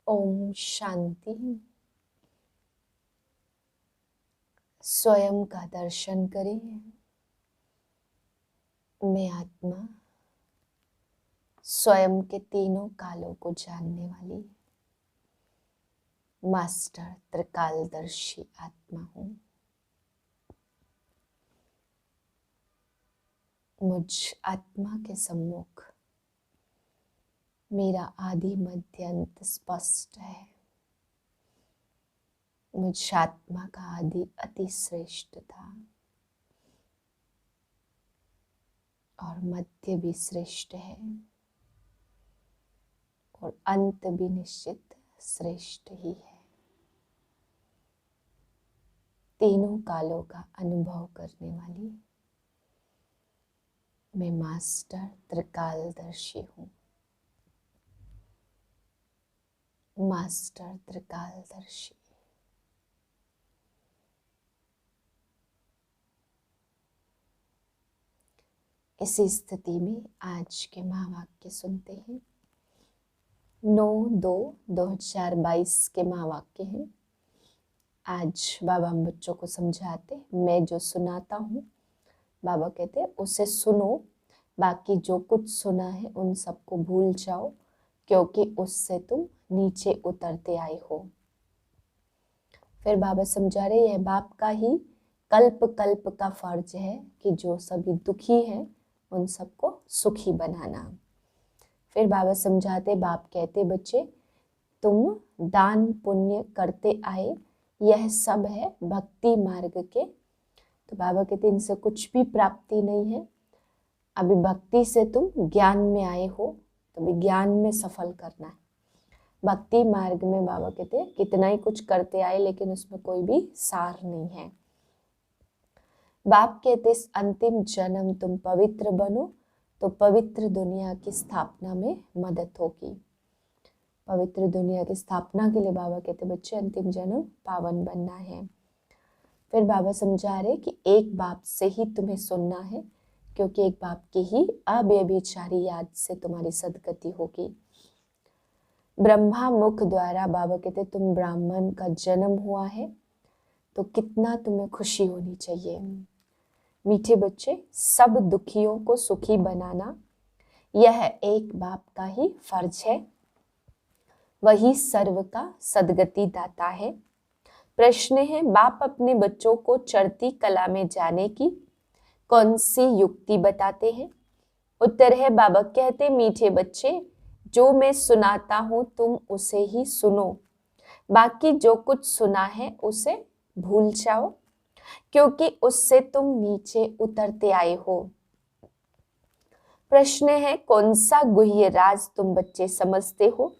ओम शांति। स्वयं का दर्शन करें। मैं आत्मा स्वयं के तीनों कालों को जानने वाली मास्टर त्रिकालदर्शी आत्मा हूँ। मुझ आत्मा के सम्मुख मेरा आदि मध्य अंत स्पष्ट है। मुझ आत्मा का आदि अति श्रेष्ठ था और मध्य भी श्रेष्ठ है और अंत भी निश्चित श्रेष्ठ ही है। तीनों कालों का अनुभव करने वाली मैं मास्टर त्रिकालदर्शी हूँ। मास्टर त्रिकालदर्शी। इसी स्थिति में आज के महावाक्य सुनते हैं। 9/2/2022 के महावाक्य हैं। आज बाबा हम बच्चों को समझाते, मैं जो सुनाता हूँ बाबा कहते हैं उसे सुनो, बाकी जो कुछ सुना है उन सबको भूल जाओ, क्योंकि उससे तुम नीचे उतरते आए हो। फिर बाबा समझा रहे हैं बाप का ही कल्प कल्प का फर्ज है कि जो सभी दुखी हैं उन सबको सुखी बनाना। फिर बाबा समझाते, बाप कहते बच्चे तुम दान पुण्य करते आए, यह सब है भक्ति मार्ग के। तो बाबा कहते इनसे कुछ भी प्राप्ति नहीं है। अभी भक्ति से तुम ज्ञान में आए हो, तो भी ज्ञान में सफल करना है। भक्ति मार्ग में बाबा कहते कितना ही कुछ करते आए लेकिन उसमें कोई भी सार नहीं है। बाप कहते इस अंतिम जन्म तुम पवित्र बनो तो पवित्र दुनिया की स्थापना में मदद होगी। पवित्र दुनिया की स्थापना के लिए बाबा कहते बच्चे अंतिम जन्म पावन बनना है। फिर बाबा समझा रहे कि एक बाप से ही तुम्हें सुनना है, क्योंकि एक बाप की ही अव्यभिचारी याद से तुम्हारी सदगति होगी। ब्रह्मा मुख द्वारा बाबा कहते तुम ब्राह्मण का जन्म हुआ है, तो कितना तुम्हें खुशी होनी चाहिए। मीठे बच्चे, सब दुखियों को सुखी बनाना यह एक बाप का ही फर्ज है। वही सर्व का सदगति दाता है। प्रश्न है बाप अपने बच्चों को चढ़ती कला में जाने की कौन सी युक्ति बताते हैं। उत्तर है बाबा कहते मीठे बच्चे जो मैं सुनाता हूं तुम उसे ही सुनो, बाकी जो कुछ सुना है उसे भूल जाओ, क्योंकि उससे तुम नीचे उतरते आए हो। प्रश्न है कौन सा गुह्य राज तुम बच्चे समझते हो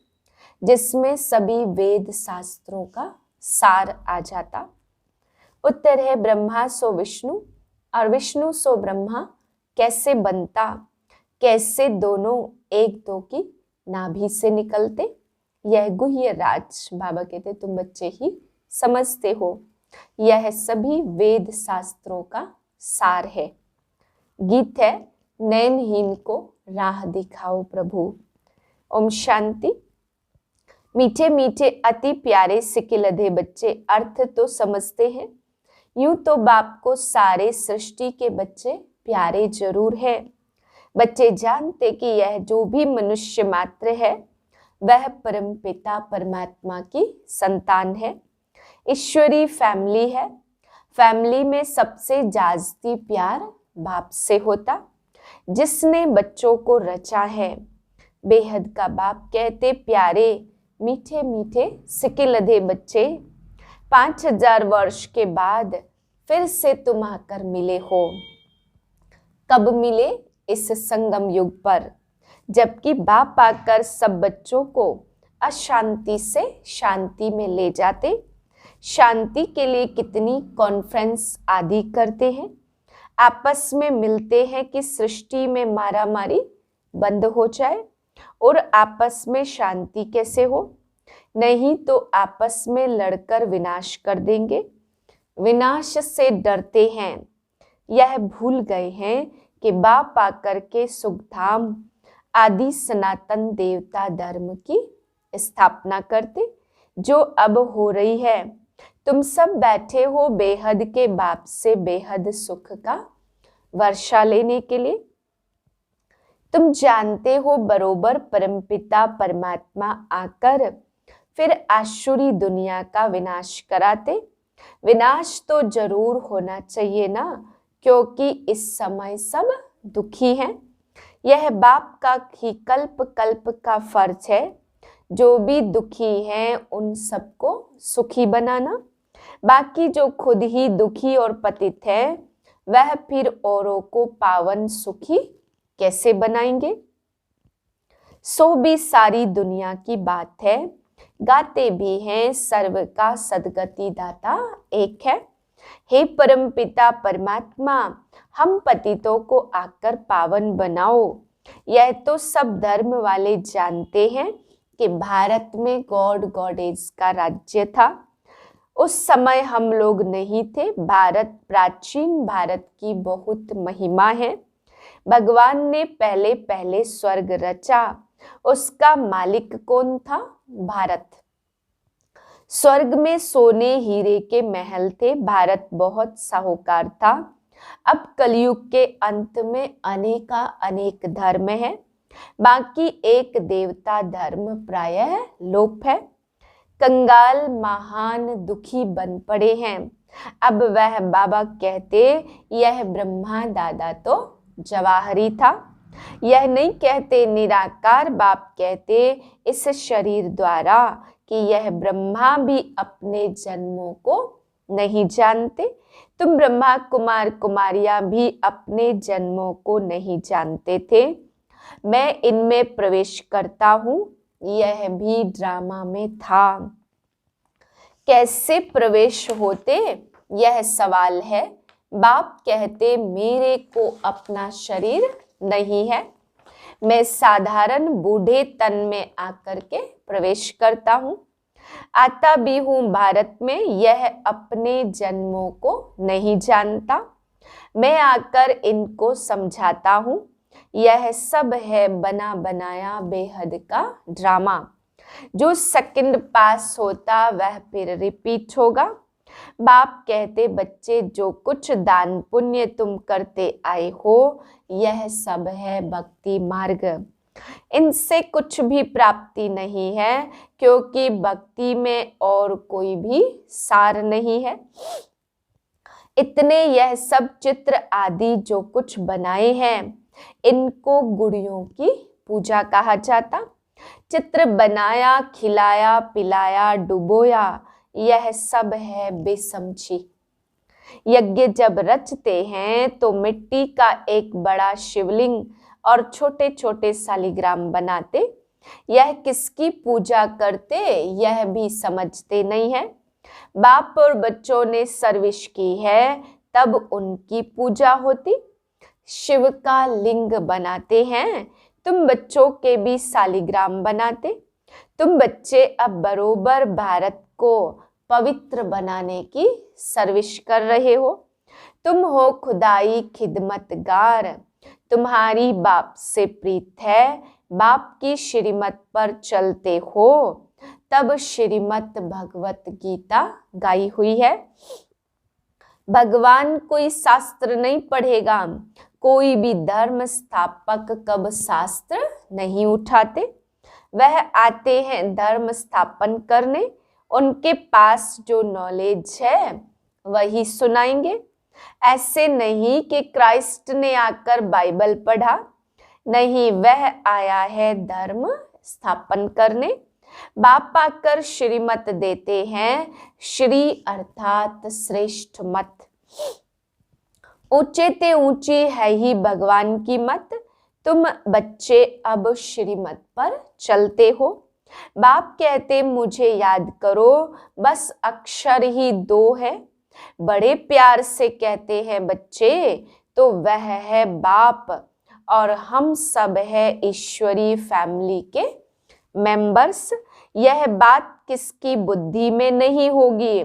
जिसमें सभी वेद शास्त्रों का सार आ जाता। उत्तर है ब्रह्मा सो विष्णु और विष्णु सो ब्रह्मा कैसे बनता, कैसे दोनों एक दो की नाभि से निकलते, यह गुह्य राज बाबा कहते तुम बच्चे ही समझते हो। यह सभी वेद शास्त्रों का सार है। गीत है नयनहीन को राह दिखाओ प्रभु। ओम शांति। मीठे मीठे अति प्यारे सिकिलधे बच्चे अर्थ तो समझते हैं। यूं तो बाप को सारे सृष्टि के बच्चे प्यारे जरूर है। बच्चे जानते कि यह जो भी मनुष्य मात्र है वह परम पिता परमात्मा की संतान है। ईश्वरी फैमिली है। फैमिली में सबसे जास्ती प्यार बाप से होता जिसने बच्चों को रचा है। बेहद का बाप कहते प्यारे मीठे मीठे सिकिलधे बच्चे 5000 वर्ष के बाद फिर से तुम आकर मिले हो। कब मिले? इस संगम युग पर, जबकि बाप आकर सब बच्चों को अशांति से शांति में ले जाते। शांति के लिए कितनी कॉन्फ्रेंस आदि करते हैं, आपस में मिलते हैं कि सृष्टि में मारामारी बंद हो जाए। और आपस में शांति कैसे हो? नहीं तो आपस में लड़कर विनाश कर देंगे। विनाश से डरते हैं। यह भूल गए हैं कि बाप आकर के सुखधाम आदि सनातन देवता धर्म की स्थापना करते जो अब हो रही है। तुम सब बैठे हो बेहद के बाप से बेहद सुख का वर्षा लेने के लिए। तुम जानते हो बरोबर परमपिता परमात्मा आकर फिर आसुरी दुनिया का विनाश कराते। विनाश तो जरूर होना चाहिए ना, क्योंकि इस समय सब दुखी हैं। यह बाप का ही कल्प कल्प का फर्ज है। जो भी दुखी हैं उन सबको सुखी बनाना। बाकी जो खुद ही दुखी और पतित है वह फिर औरों को पावन सुखी कैसे बनाएंगे। सो भी सारी दुनिया की बात है। गाते भी हैं सर्व का सदगति दाता एक है। हे परम पिता परमात्मा, हम पतितों को आकर पावन बनाओ। यह तो सब धर्म वाले जानते हैं कि भारत में गॉड गॉडेज का राज्य था। उस समय हम लोग नहीं थे। भारत, प्राचीन भारत की बहुत महिमा है। भगवान ने पहले पहले स्वर्ग रचा। उसका मालिक कौन था? भारत। स्वर्ग में सोने हीरे के महल थे। भारत बहुत साहूकार था। अब कलयुग के अंत में अनेका अनेक धर्म है। बाकी एक देवता धर्म प्रायः लोप है। कंगाल महान दुखी बन पड़े हैं। अब वह बाबा कहते यह ब्रह्मा दादा तो जवाहरी था। यह नहीं कहते निराकार बाप कहते इस शरीर द्वारा कि यह ब्रह्मा भी अपने जन्मों को नहीं जानते। तुम ब्रह्मा कुमार कुमारियां भी अपने जन्मों को नहीं जानते थे। मैं इनमें प्रवेश करता हूँ। यह भी ड्रामा में था। कैसे प्रवेश होते यह सवाल है। बाप कहते मेरे को अपना शरीर नहीं है। मैं साधारण बूढ़े तन में आकर के प्रवेश करता हूँ। आता भी हूँ भारत में। यह अपने जन्मों को नहीं जानता। मैं आकर इनको समझाता हूँ। यह सब है बना बनाया बेहद का ड्रामा। जो सेकंड पास होता वह फिर रिपीट होगा। बाप कहते बच्चे जो कुछ दान पुण्य तुम करते आए हो यह सब है भक्ति मार्ग। इनसे कुछ भी प्राप्ति नहीं है, क्योंकि भक्ति में और कोई भी सार नहीं है। इतने यह सब चित्र आदि जो कुछ बनाए हैं इनको गुड़ियों की पूजा कहा जाता। चित्र बनाया, खिलाया, पिलाया, डुबोया, यह सब है बेसमझी। यज्ञ जब रचते हैं तो मिट्टी का एक बड़ा शिवलिंग और छोटे छोटे शालिग्राम बनाते। यह किसकी पूजा करते यह भी समझते नहीं है। बाप और बच्चों ने सर्विस की है तब उनकी पूजा होती। शिव का लिंग बनाते हैं। तुम बच्चों के भी शालिग्राम बनाते। तुम बच्चे अब बरोबर भारत को पवित्र बनाने की सर्विस कर रहे हो। तुम हो खुदाई खिदमतगार। तुम्हारी बाप से प्रीत है। बाप की श्रीमत पर चलते हो तब श्रीमत भगवत गीता गाई हुई है। भगवान कोई शास्त्र नहीं पढ़ेगा। कोई भी धर्म स्थापक कब शास्त्र नहीं उठाते। वह आते हैं धर्म स्थापन करने। उनके पास जो नॉलेज है वही सुनाएंगे। ऐसे नहीं कि क्राइस्ट ने आकर बाइबल पढ़ा। नहीं, वह आया है धर्म स्थापन करने। बाप आकर श्रीमत देते हैं। श्री अर्थात श्रेष्ठ मत। ऊंचे ते ऊंची है ही भगवान की मत। तुम बच्चे अब श्रीमत पर चलते हो। बाप कहते मुझे याद करो, बस अक्षर ही 2 है। बड़े प्यार से कहते हैं बच्चे, तो वह है बाप और हम सब है ईश्वरी फैमिली के मेंबर्स। यह बात किसकी बुद्धि में नहीं होगी,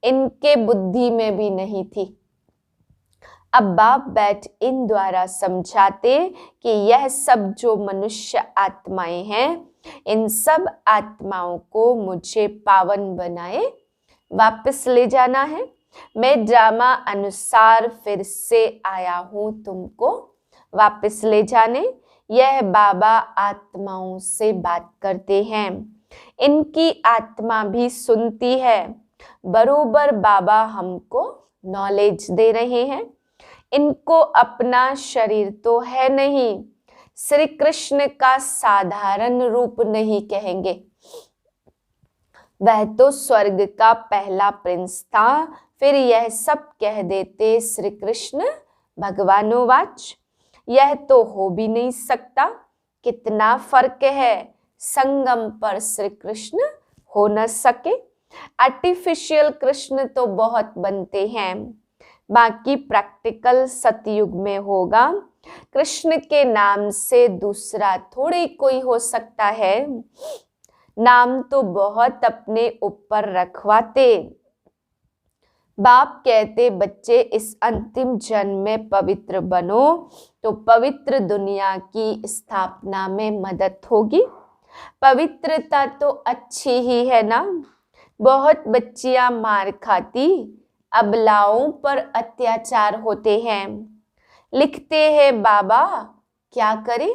इनके बुद्धि में भी नहीं थी। अब बाप बैठ इन द्वारा समझाते कि यह सब जो मनुष्य आत्माएं हैं इन सब आत्माओं को मुझे पावन बनाए वापस ले जाना है। मैं ड्रामा अनुसार फिर से आया हूँ तुमको वापस ले जाने। यह बाबा आत्माओं से बात करते हैं, इनकी आत्मा भी सुनती है। बरोबर बाबा हमको नॉलेज दे रहे हैं। इनको अपना शरीर तो है नहीं, श्री कृष्ण का साधारण रूप नहीं कहेंगे, वह तो स्वर्ग का पहला प्रिंस था। फिर यह सब कह देते श्री कृष्ण भगवानोवाच, यह तो हो भी नहीं सकता। कितना फर्क है, संगम पर श्री कृष्ण हो न सके। आर्टिफिशियल कृष्ण तो बहुत बनते हैं, बाकी प्रैक्टिकल सतयुग में होगा। कृष्ण के नाम से दूसरा थोड़ी कोई हो सकता है। नाम तो बहुत अपने ऊपर रखवाते। बाप कहते बच्चे इस अंतिम जन्म में पवित्र बनो तो पवित्र दुनिया की स्थापना में मदद होगी। पवित्रता तो अच्छी ही है ना। बहुत बच्चियां मार खाती, अबलाओं पर अत्याचार होते हैं। लिखते हैं बाबा क्या करें,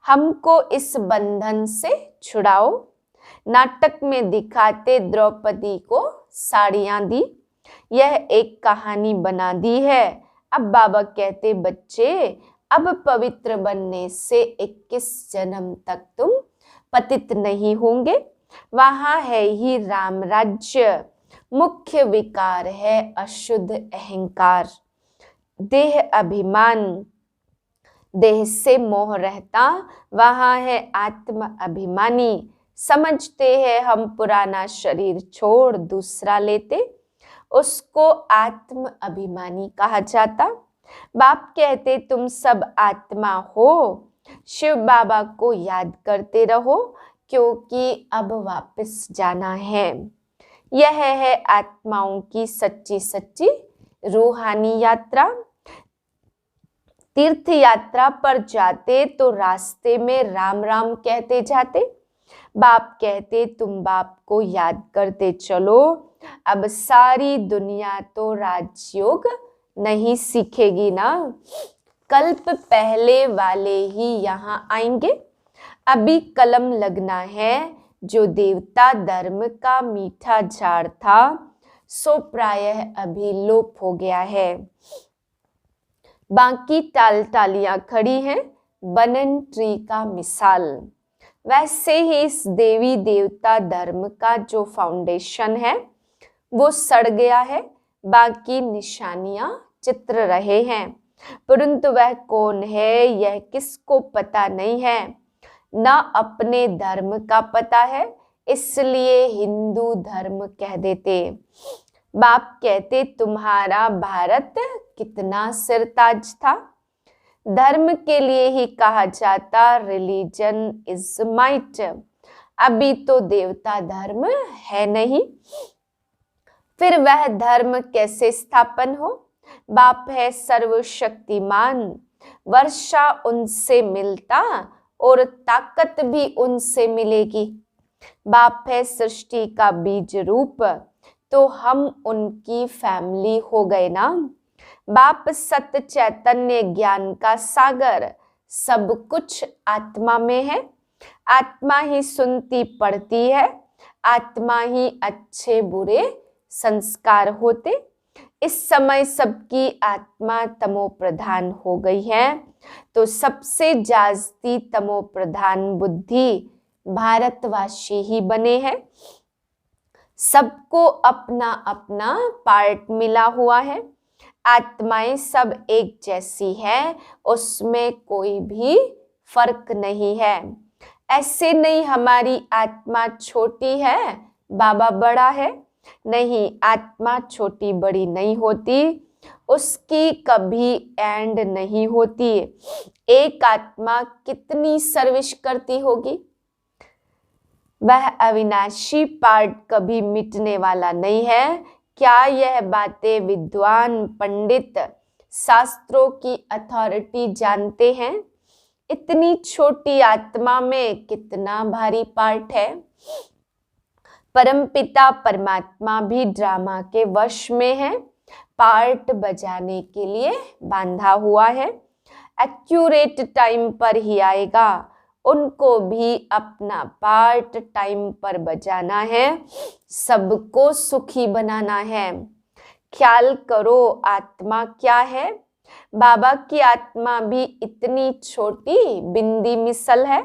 हमको इस बंधन से छुड़ाओ। नाटक में दिखाते द्रौपदी को साड़ियां दी, यह एक कहानी बना दी है। अब बाबा कहते बच्चे अब पवित्र बनने से 21 जन्म तक तुम पतित नहीं होंगे। वहां है ही राम राज्य। मुख्य विकार है अशुद्ध अहंकार, देह अभिमान। देह से मोह रहता, वहां है आत्म अभिमानी। समझते हैं हम पुराना शरीर छोड़ दूसरा लेते, उसको आत्म अभिमानी कहा जाता। बाप कहते तुम सब आत्मा हो, शिव बाबा को याद करते रहो क्योंकि अब वापस जाना है। यह है आत्माओं की सच्ची सच्ची रूहानी यात्रा। तीर्थ यात्रा पर जाते तो रास्ते में राम राम कहते जाते। बाप कहते तुम बाप को याद करते चलो। अब सारी दुनिया तो राजयोग नहीं सीखेगी ना, कल्प पहले वाले ही यहाँ आएंगे। अभी कलम लगना है, जो देवता धर्म का मीठा झाड़ था सो प्रायः अभी लोप हो गया है। बाकी टाल टालियां खड़ी हैं बनन ट्री का मिसाल। वैसे ही इस देवी देवता धर्म का जो फाउंडेशन है वो सड़ गया है, बाकी निशानियां चित्र रहे हैं, परंतु वह कौन है यह किसको पता नहीं है। न अपने धर्म का पता है, इसलिए हिंदू धर्म कह देते। बाप कहते तुम्हारा भारत कितना सिरताज था। धर्म के लिए ही कहा जाता रिलीजन इज माइट। अभी तो देवता धर्म है नहीं, फिर वह धर्म कैसे स्थापन हो। बाप है सर्वशक्तिमान, वर्षा उनसे मिलता और ताकत भी उनसे मिलेगी। बाप है सृष्टि का बीज रूप, तो हम उनकी फैमिली हो गए ना। बाप सत्य चैतन्य ज्ञान का सागर, सब कुछ आत्मा में है। आत्मा ही सुनती पढ़ती है, आत्मा ही अच्छे बुरे संस्कार होते। इस समय सबकी आत्मा तमो प्रधान हो गई है, तो सबसे जास्ती तमो प्रधान बुद्धि भारतवासी ही बने हैं। सबको अपना अपना पार्ट मिला हुआ है। आत्माएं सब एक जैसी है, उसमें कोई भी फर्क नहीं है। ऐसे नहीं हमारी आत्मा छोटी है बाबा बड़ा है, नहीं, आत्मा छोटी बड़ी नहीं होती, उसकी कभी एंड नहीं होती। एक आत्मा कितनी सर्विस करती होगी, वह अविनाशी पार्ट कभी मिटने वाला नहीं है। क्या यह बातें विद्वान पंडित शास्त्रों की अथॉरिटी जानते हैं? इतनी छोटी आत्मा में कितना भारी पार्ट है। परमपिता परमात्मा भी ड्रामा के वश में है, पार्ट बजाने के लिए बांधा हुआ है। एक्यूरेट टाइम पर ही आएगा, उनको भी अपना पार्ट टाइम पर बजाना है, सबको सुखी बनाना है। ख्याल करो आत्मा क्या है। बाबा की आत्मा भी इतनी छोटी बिंदी मिसल है।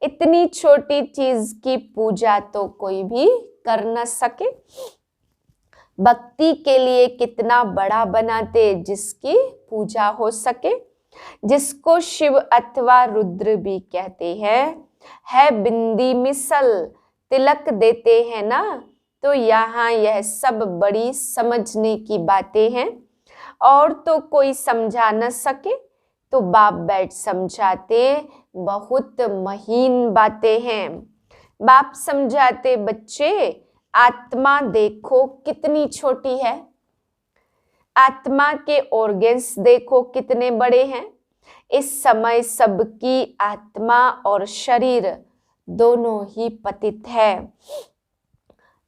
इतनी छोटी चीज की पूजा तो कोई भी कर न सके। भक्ति के लिए कितना बड़ा बनाते जिसकी पूजा हो सके। जिसको शिव अथवा रुद्र भी कहते हैं, है बिंदी मिसल, तिलक देते हैं ना। तो यहाँ यह सब बड़ी समझने की बातें हैं, और तो कोई समझा न सके तो बाप बैठ समझाते, बहुत महीन बातें हैं। बाप समझाते, बच्चे आत्मा देखो कितनी छोटी है, आत्मा के ऑर्गन्स देखो कितने बड़े हैं। इस समय सबकी आत्मा और शरीर दोनों ही पतित है।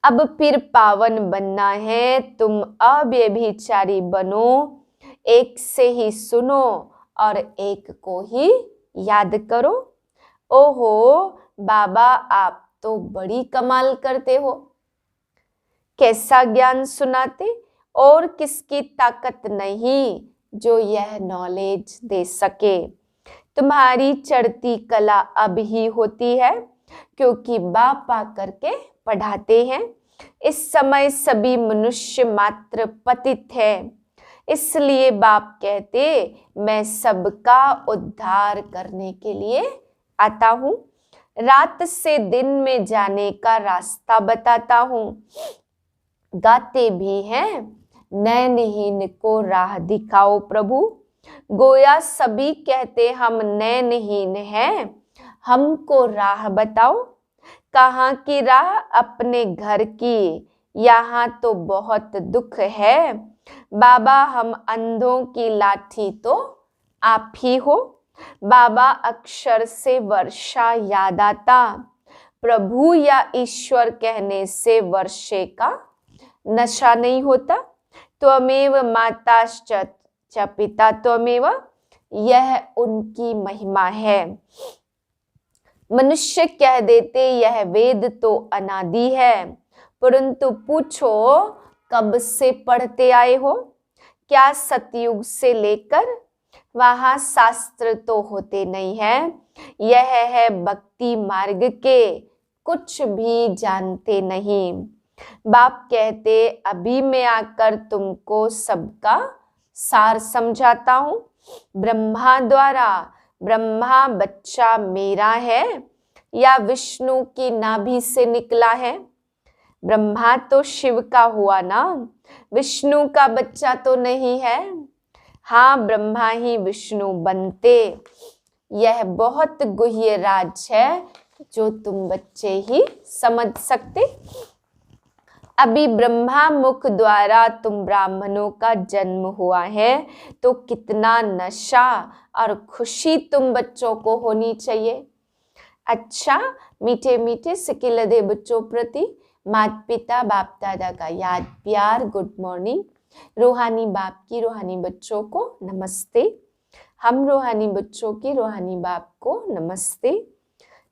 अब फिर पावन बनना है, तुम अव्यभिचारी बनो, एक से ही सुनो और एक को ही याद करो। ओहो बाबा, आप तो बड़ी कमाल करते हो, कैसा ज्ञान सुनाते, और किसकी ताकत नहीं जो यह नॉलेज दे सके। तुम्हारी चढ़ती कला अब ही होती है, क्योंकि बाप आ करके पढ़ाते हैं। इस समय सभी मनुष्य मात्र पतित है, इसलिए बाप कहते, मैं सबका उद्धार करने के लिए आता हूँ। रात से दिन में जाने का रास्ता बताता हूँ। गाते भी हैं, नैनहीन को राह दिखाओ प्रभु। गोया सभी कहते हम नैनहीन हैं, हमको राह बताओ। कहाँ की राह? अपने घर की, यहाँ तो बहुत दुख है। बाबा हम अंधों की लाठी तो आप ही हो। बाबा अक्षर से वर्षा याद आता, प्रभु या ईश्वर कहने से वर्षे का नशा नहीं होता। त्वमेव माताश्च च पिता त्वमेव, यह उनकी महिमा है। मनुष्य कह देते यह वेद तो अनादि है, परंतु पूछो कब से पढ़ते आए हो? क्या सतयुग से लेकर? वहां शास्त्र तो होते नहीं है। यह है भक्ति मार्ग के, कुछ भी जानते नहीं। बाप कहते, अभी मैं आकर तुमको सबका सार समझाता हूँ। ब्रह्मा द्वारा, ब्रह्मा बच्चा मेरा है या विष्णु की नाभि से निकला है? ब्रह्मा तो शिव का हुआ ना, विष्णु का बच्चा तो नहीं है। हाँ, ब्रह्मा ही विष्णु बनते। यह बहुत गुह्य राज है जो तुम बच्चे ही समझ सकते। अभी ब्रह्मा मुख द्वारा तुम ब्राह्मणों का जन्म हुआ है, तो कितना नशा और खुशी तुम बच्चों को होनी चाहिए। अच्छा, मीठे मीठे सिकिलदे बच्चों प्रति माता पिता बाप दादा का याद प्यार गुड मॉर्निंग। रूहानी बाप की रूहानी बच्चों को नमस्ते। हम रूहानी बच्चों की रूहानी बाप को नमस्ते।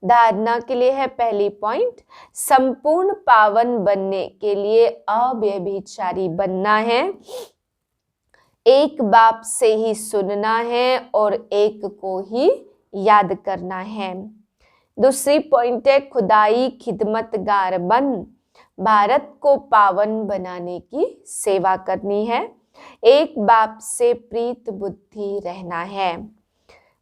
धारणा के लिए है पहली पॉइंट, संपूर्ण पावन बनने के लिए अव्यभिचारी बनना है। एक बाप से ही सुनना है और एक को ही याद करना है। दूसरी पॉइंट है, खुदाई खिदमतगार बन भारत को पावन बनाने की सेवा करनी है। एक बाप से प्रीत बुद्धि रहना है।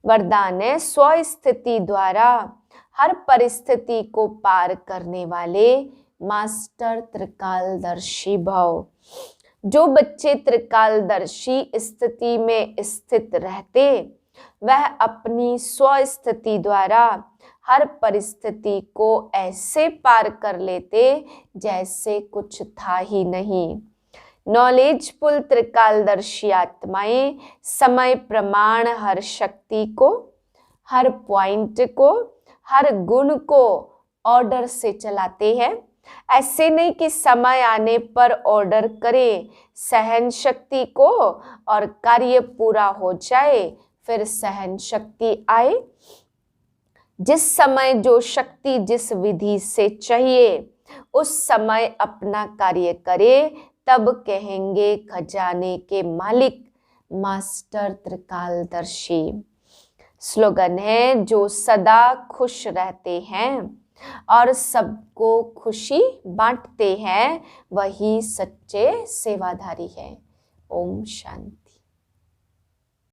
वरदान है, स्व स्थिति द्वारा हर परिस्थिति को पार करने वाले मास्टर त्रिकालदर्शी भव। जो बच्चे त्रिकालदर्शी स्थिति में स्थित रहते, वह अपनी स्व स्थिति द्वारा हर परिस्थिति को ऐसे पार कर लेते जैसे कुछ था ही नहीं। नॉलेजफुल त्रिकालदर्शी आत्माएं समय प्रमाण हर शक्ति को हर पॉइंट को, हर गुण को ऑर्डर से चलाते हैं। ऐसे नहीं कि समय आने पर ऑर्डर करें सहन शक्ति को और कार्य पूरा हो जाए फिर सहन शक्ति आए। जिस समय जो शक्ति जिस विधि से चाहिए उस समय अपना कार्य करे, तब कहेंगे खजाने के मालिक मास्टर त्रिकालदर्शी। स्लोगन है, जो सदा खुश रहते हैं और सबको खुशी बांटते हैं वही सच्चे सेवाधारी है। ओम शांति।